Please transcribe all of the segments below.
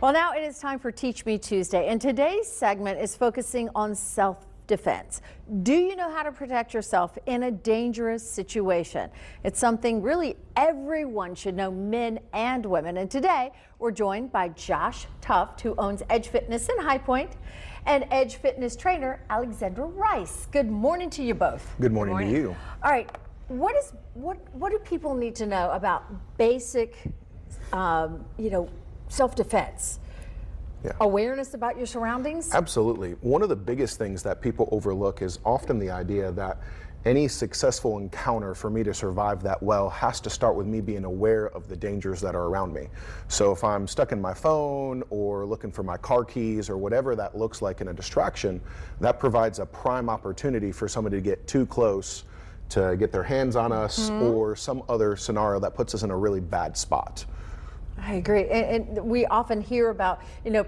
Well, now it is time for Teach Me Tuesday, and today's segment is focusing on self-defense. Do you know how to protect yourself in a dangerous situation? It's something really everyone should know, men and women. And today we're joined by Josh Tuft, who owns Edge Fitness in High Point, and Edge Fitness trainer Alexandra Rice. Good morning to you both. Good morning to you. All right, what do people need to know about basic, self-defense? Yeah. Awareness about your surroundings? Absolutely. One of the biggest things that people overlook is often the idea that any successful encounter for me to survive that well has to start with me being aware of the dangers that are around me. So if I'm stuck in my phone or looking for my car keys or whatever that looks like in a distraction, that provides a prime opportunity for somebody to get too close, to get their hands on us, or some other scenario that puts us in a really bad spot. I agree, and we often hear about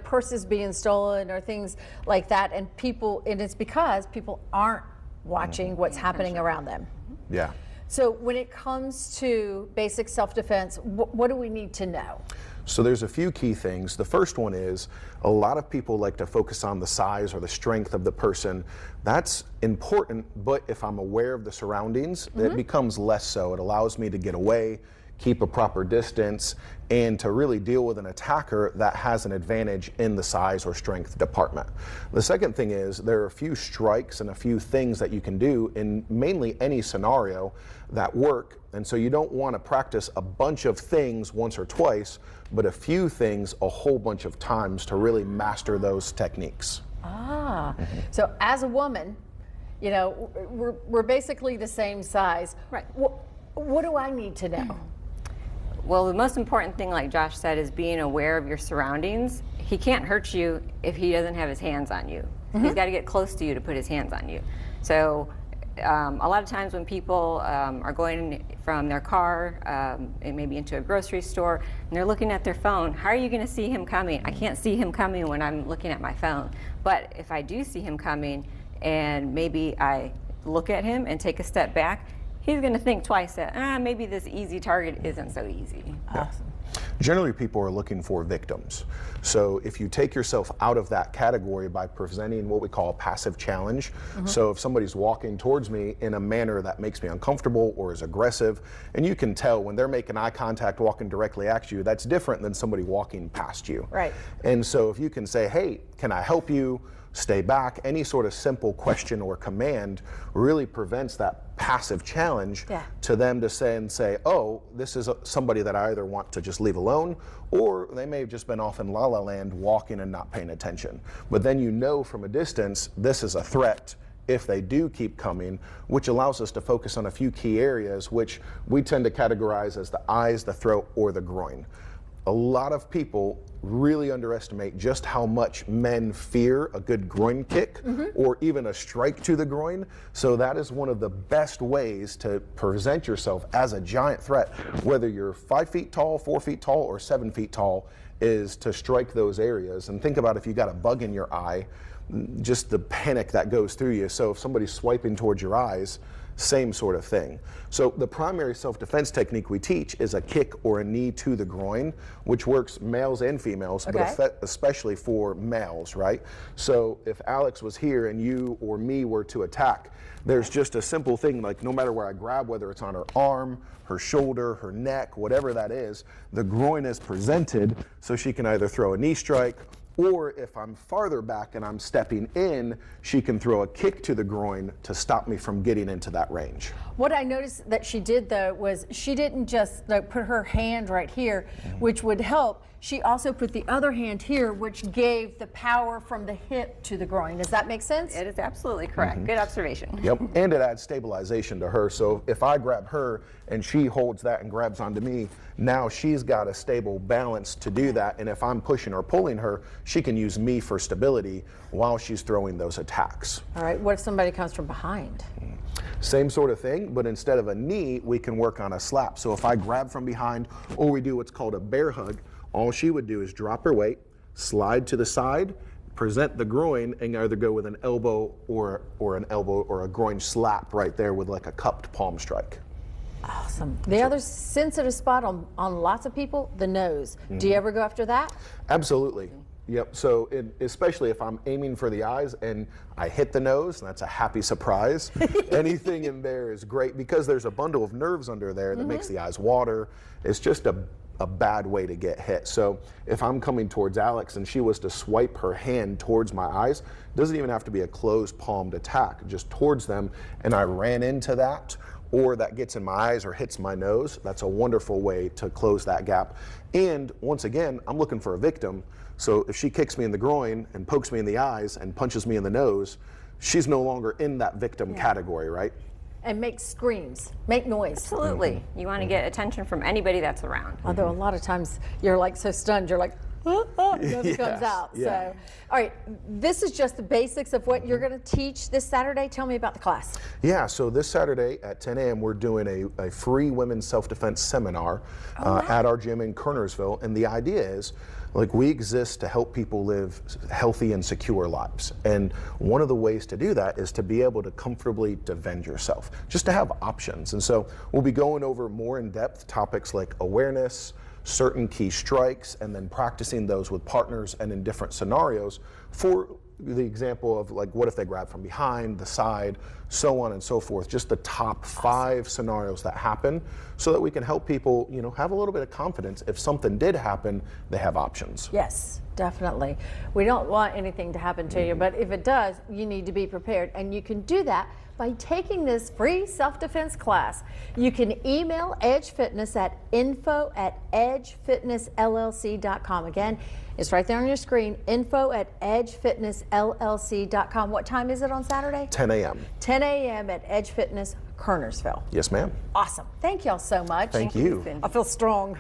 purses being stolen or things like that, and it's because people aren't watching what's happening around them. Yeah. So when it comes to basic self-defense, what do we need to know? So there's a few key things. The first one is a lot of people like to focus on the size or the strength of the person. That's important, but if I'm aware of the surroundings, it becomes less so. It allows me to get away, keep a proper distance, and to really deal with an attacker that has an advantage in the size or strength department. The second thing is there are a few strikes and a few things that you can do in mainly any scenario that work, and so you don't want to practice a bunch of things once or twice, but a few things a whole bunch of times to really master those techniques. So as a woman, we're basically the same size. Right. What do I need to know? Well, the most important thing, like Josh said, is being aware of your surroundings. He can't hurt you if he doesn't have his hands on you. He's got to get close to you to put his hands on you. So a lot of times when people are going from their car and maybe into a grocery store and they're looking at their phone, how are you going to see him coming? I can't see him coming when I'm looking at my phone. But if I do see him coming and maybe I look at him and take a step back, he's going to think twice that maybe this easy target isn't so easy. Awesome. Generally, people are looking for victims. So if you take yourself out of that category by presenting what we call a passive challenge, so if somebody's walking towards me in a manner that makes me uncomfortable or is aggressive, and you can tell when they're making eye contact walking directly at you, that's different than somebody walking past you. Right. And so if you can say, hey, can I help you? Stay back, any sort of simple question or command really prevents that passive challenge to them to say, oh, this is somebody that I either want to just leave alone, or they may have just been off in La La Land walking and not paying attention. But then from a distance, this is a threat if they do keep coming, which allows us to focus on a few key areas, which we tend to categorize as the eyes, the throat, or the groin. A lot of people really underestimate just how much men fear a good groin kick or even a strike to the groin. So that is one of the best ways to present yourself as a giant threat, whether you're 5 feet tall, 4 feet tall, or 7 feet tall, is to strike those areas. And think about if you got a bug in your eye, just the panic that goes through you. So if somebody's swiping towards your eyes, same sort of thing. So the primary self-defense technique we teach is a kick or a knee to the groin, which works males and females, but especially for males, right? So if Alex was here and you or me were to attack, there's just a simple thing, like no matter where I grab, whether it's on her arm, her shoulder, her neck, whatever that is, the groin is presented so she can either throw a knee strike, or if I'm farther back and I'm stepping in, she can throw a kick to the groin to stop me from getting into that range. What I noticed that she did, though, was she didn't just put her hand right here, which would help. She also put the other hand here, which gave the power from the hip to the groin. Does that make sense? It is absolutely correct. Good observation. Yep, and it adds stabilization to her. So if I grab her and she holds that and grabs onto me, now she's got a stable balance to do that. And if I'm pushing or pulling her, she can use me for stability while she's throwing those attacks. All right, what if somebody comes from behind? Same sort of thing, but instead of a knee, we can work on a slap. So if I grab from behind, or we do what's called a bear hug, all she would do is drop her weight, slide to the side, present the groin, and either go with an elbow or a groin slap right there with like a cupped palm strike. Awesome. The other sensitive spot on lots of people, the nose. Do you ever go after that? Absolutely. Yep. So especially if I'm aiming for the eyes and I hit the nose, that's a happy surprise. Anything in there is great because there's a bundle of nerves under there that makes the eyes water. It's just a bad way to get hit. So if I'm coming towards Alex and she was to swipe her hand towards my eyes, it doesn't even have to be a closed palmed attack, just towards them, and I ran into that, or that gets in my eyes or hits my nose, that's a wonderful way to close that gap. And once again, I'm looking for a victim. So if she kicks me in the groin and pokes me in the eyes and punches me in the nose, she's no longer in that victim category, right? And make screams, make noise. Absolutely. You want to get attention from anybody that's around. Although a lot of times you're like so stunned, you're like, nothing comes out. Yeah. So, all right, this is just the basics of what you're going to teach this Saturday. Tell me about the class. Yeah, so this Saturday at 10 a.m. we're doing a free women's self-defense seminar at our gym in Kernersville, and the idea is, like, we exist to help people live healthy and secure lives. And one of the ways to do that is to be able to comfortably defend yourself, just to have options. And so we'll be going over more in-depth topics like awareness, certain key strikes, and then practicing those with partners and in different scenarios. For the example of, like, what if they grab from behind, the side, so on and so forth, just the top 5 scenarios that happen, so that we can help people, you know, have a little bit of confidence. If something did happen, they have options. Yes, definitely. We don't want anything to happen to you, but if it does, you need to be prepared. And you can do that by taking this free self-defense class. You can email Edge Fitness at info@edgefitnessllc.com. Again, it's right there on your screen, info@edgefitnessllc.com. What time is it on Saturday? 10 a.m. 10 a.m. at Edge Fitness, Kernersville. Yes, ma'am. Awesome. Thank y'all so much. Thank you. I feel strong.